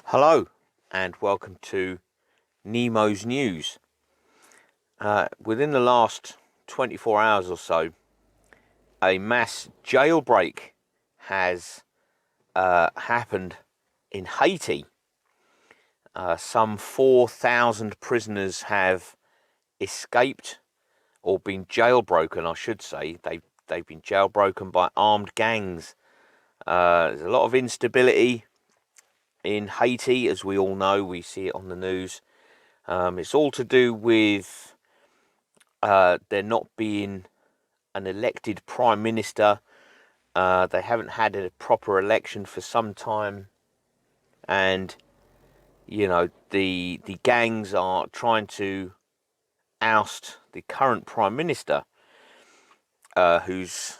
Hello and welcome to Nemo's News. Within the last 24 hours or so, a mass jailbreak has happened in Haiti. Some 4,000 prisoners have escaped or been jailbroken, I should say. They've been jailbroken by armed gangs. There's a lot of instability in Haiti, as we all know. We see it on the news. It's all to do with there not being an elected prime minister. They haven't had a proper election for some time, and the gangs are trying to oust the current prime minister, who's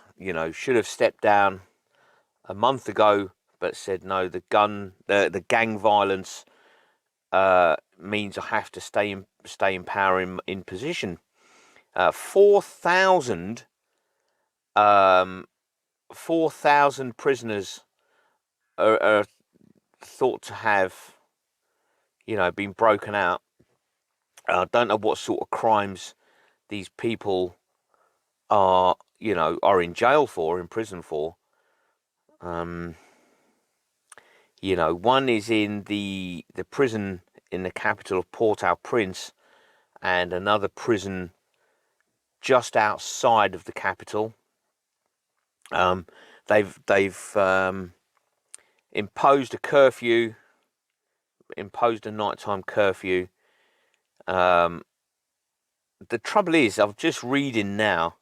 should have stepped down a month ago, but said no. The gang violence means I have to stay in power in position. 4,000 prisoners are thought to have, been broken out. I don't know what sort of crimes these people are in jail for, in prison for. One is in the prison in the capital of Port Au Prince, and another prison just outside of the capital. They've imposed a nighttime curfew. The trouble is, I'm just reading now.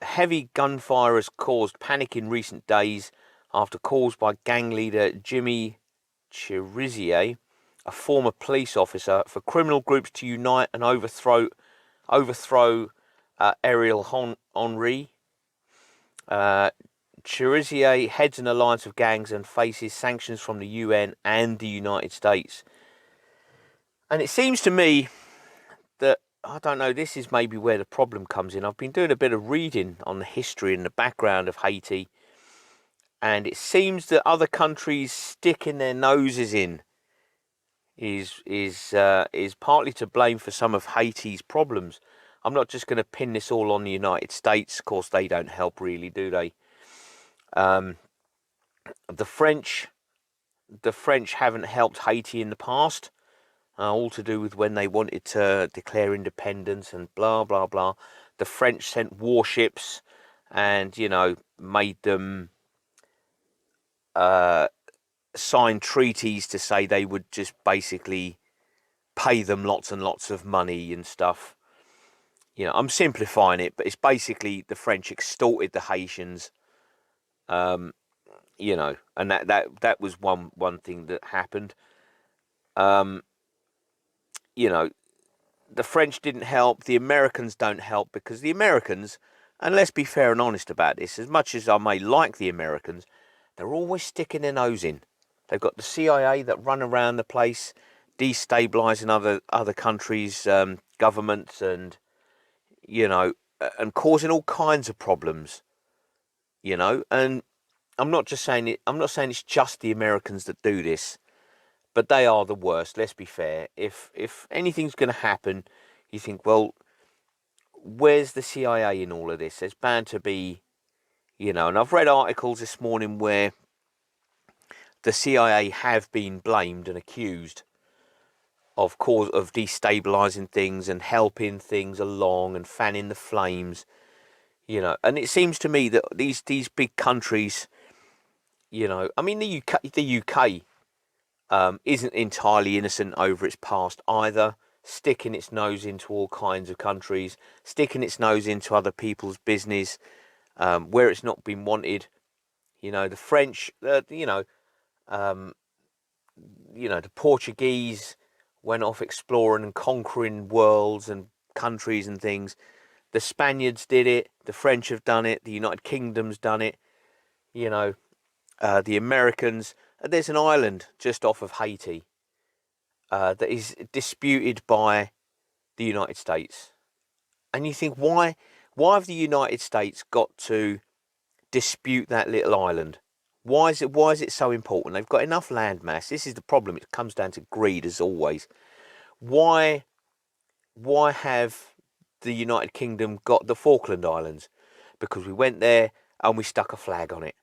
Heavy gunfire has caused panic in recent days after calls by gang leader Jimmy Chirizier, a former police officer, for criminal groups to unite and overthrow Ariel Henry. Chirizier heads an alliance of gangs and faces sanctions from the UN and the United States. And it seems to me that, I don't know, this is maybe where the problem comes in. I've been doing a bit of reading on the history and the background of Haiti, and it seems that other countries sticking their noses in is partly to blame for some of Haiti's problems. I'm not just going to pin this all on the United States. Of course, they don't help really, do they? The French haven't helped Haiti in the past. All to do with when they wanted to declare independence and blah, blah, blah. The French sent warships and, made them sign treaties to say they would just basically pay them lots and lots of money and stuff. I'm simplifying it, but it's basically the French extorted the Haitians, and that was one thing that happened. The French didn't help. The Americans don't help, because the Americans, and let's be fair and honest about this, as much as I may like the Americans, they're always sticking their nose in. They've got the CIA that run around the place, destabilising other countries' governments, and and causing all kinds of problems. And I'm not saying it's just the Americans that do this, but they are the worst. Let's be fair. If anything's going to happen, you think, well, where's the CIA in all of this? There's bound to be, and I've read articles this morning where the CIA have been blamed and accused of destabilising things and helping things along and fanning the flames, And it seems to me that these big countries, I mean, the UK isn't entirely innocent over its past either, sticking its nose into all kinds of countries, sticking its nose into other people's business where it's not been wanted. The French, the Portuguese went off exploring and conquering worlds and countries and things. The Spaniards did it. The French have done it. The United Kingdom's done it. The Americans. There's an island just off of Haiti that is disputed by the United States. And you think, why have the United States got to dispute that little island? Why is it so important? They've got enough land mass. This is the problem. It comes down to greed, as always. Why why have the United Kingdom got the Falkland Islands? Because we went there and we stuck a flag on it,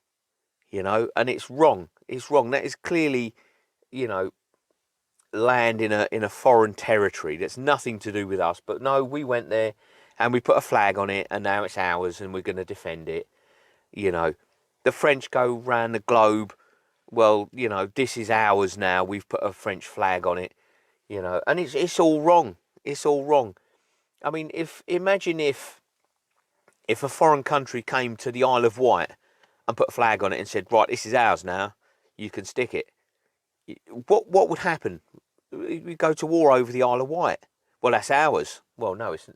and it's wrong. It's wrong. That is clearly, you know, land in a foreign territory that's nothing to do with us. But no, we went there and we put a flag on it, and now it's ours, and we're going to defend it. You know, the French go round the globe. Well, this is ours now. We've put a French flag on it. And it's all wrong. It's all wrong. I mean, imagine if a foreign country came to the Isle of Wight and put a flag on it and said, right, this is ours now. You can stick it. What would happen? We go to war over the Isle of Wight. Well, that's ours. Well, no, it's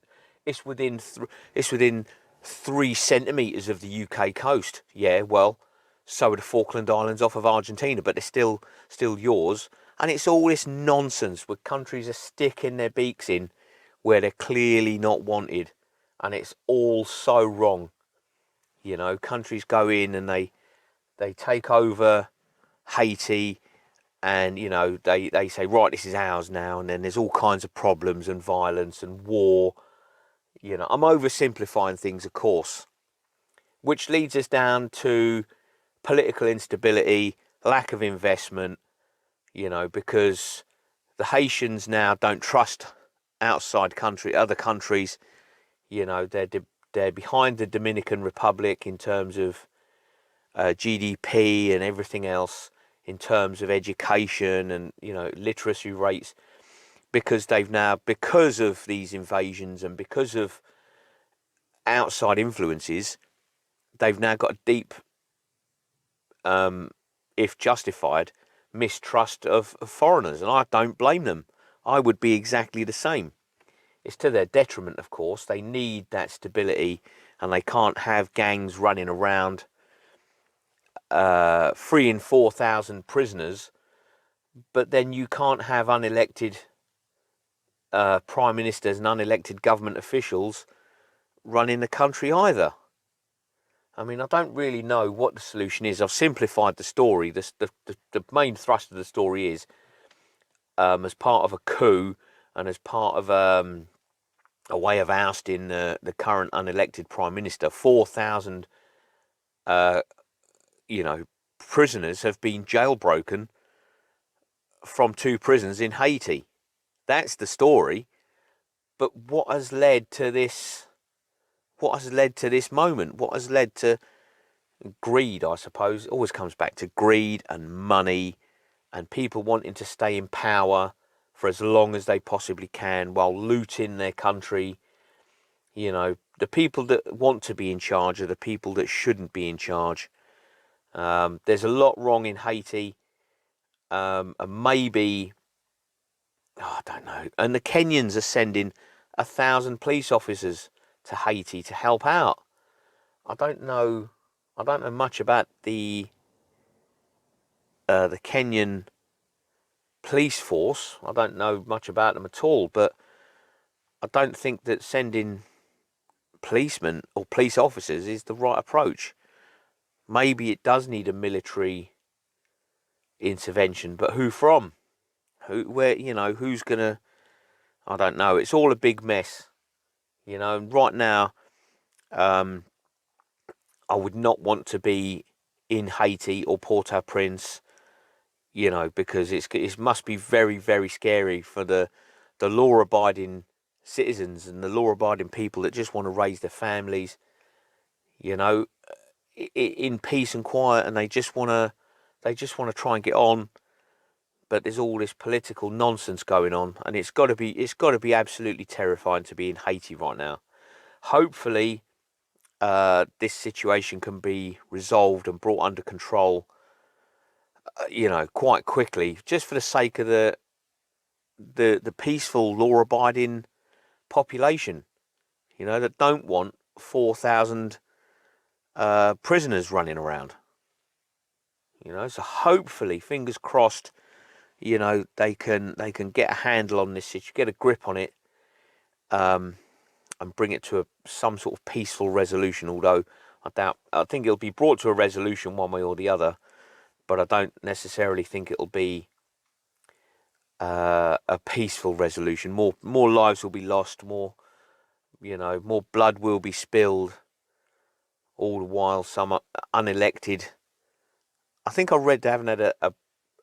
it's within 3 centimetres of the UK coast. Yeah, well, so are the Falkland Islands off of Argentina, but they're still yours. And it's all this nonsense where countries are sticking their beaks in where they're clearly not wanted, and it's all so wrong. Countries go in and they take over Haiti, and they say, right, this is ours now, and then there's all kinds of problems and violence and war. I'm oversimplifying things, of course, which leads us down to political instability, lack of investment, because the Haitians now don't trust other countries. They're behind the Dominican Republic in terms of GDP and everything else, in terms of education and literacy rates, because because of these invasions and because of outside influences, they've now got a deep, if justified, mistrust of foreigners, and I don't blame them. I would be exactly the same. It's to their detriment, of course. They need that stability, and they can't have gangs running around freeing 4,000 prisoners, but then you can't have unelected prime ministers and unelected government officials running the country either. I mean, I don't really know what the solution is. I've simplified the story. The main thrust of the story is, as part of a coup and as part of a way of ousting the current unelected prime minister, 4,000 prisoners have been jailbroken from 2 prisons in Haiti. That's the story. But what has led to this? What has led to this moment? What has led to greed, I suppose? It always comes back to greed and money and people wanting to stay in power for as long as they possibly can while looting their country. The people that want to be in charge are the people that shouldn't be in charge. There's a lot wrong in Haiti. And maybe, I don't know. And the Kenyans are sending 1,000 police officers to Haiti to help out. I don't know much about the Kenyan police force. I don't know much about them at all, but I don't think that sending policemen or police officers is the right approach. Maybe it does need a military intervention, but who from? Who's gonna? I don't know. It's all a big mess. Right now, I would not want to be in Haiti or Port Au Prince, because it must be very, very scary for the law-abiding citizens and the law-abiding people that just want to raise their families, in peace and quiet, and they just want to try and get on. But there's all this political nonsense going on, and it's got to be absolutely terrifying to be in Haiti right now. Hopefully, this situation can be resolved and brought under control, quite quickly, just for the sake of the peaceful, law-abiding population, that don't want 4,000 prisoners running around. So hopefully, fingers crossed, they can get a handle on this situation, get a grip on it, and bring it to some sort of peaceful resolution. Although I think it'll be brought to a resolution one way or the other. but I don't necessarily think it'll be a peaceful resolution. More lives will be lost. More blood will be spilled. All the while, some unelected. I think I read they haven't had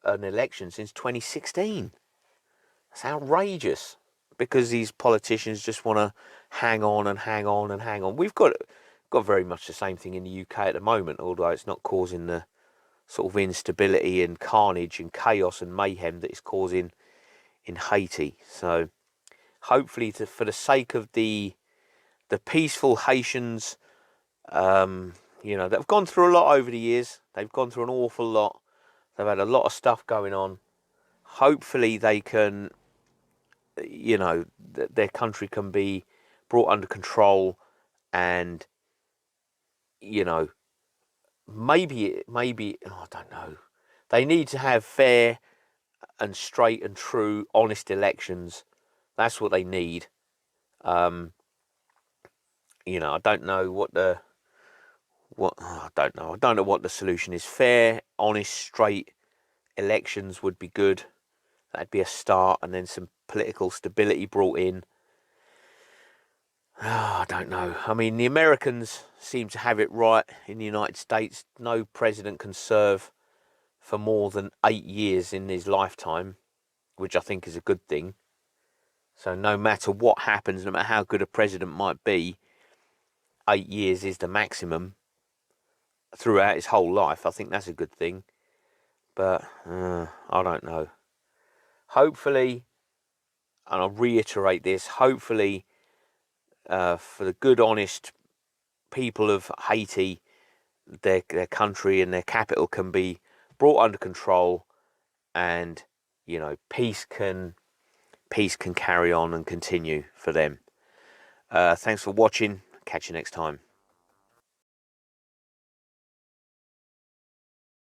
an election since 2016. That's outrageous. Because these politicians just want to hang on and hang on and hang on. We've got very much the same thing in the UK at the moment, although it's not causing the sort of instability and carnage and chaos and mayhem that it's causing in Haiti. So hopefully, for the sake of the peaceful Haitians, that have gone through a lot over the years. They've gone through an awful lot. They've had a lot of stuff going on. Hopefully, they can, their country can be brought under control, and maybe I don't know. They need to have fair and straight and true, honest elections. That's what they need. I don't know I don't know. I don't know what the solution is. Fair, honest, straight elections would be good. That'd be a start, and then some political stability brought in. I don't know. I mean, the Americans seem to have it right in the United States. No president can serve for more than 8 years in his lifetime, which I think is a good thing. So no matter what happens, no matter how good a president might be, 8 years is the maximum throughout his whole life. I think that's a good thing. But I don't know. Hopefully, and I'll reiterate this, hopefully for the good, honest people of Haiti, their country and their capital can be brought under control, and peace can carry on and continue for them. Thanks for watching. Catch you next time.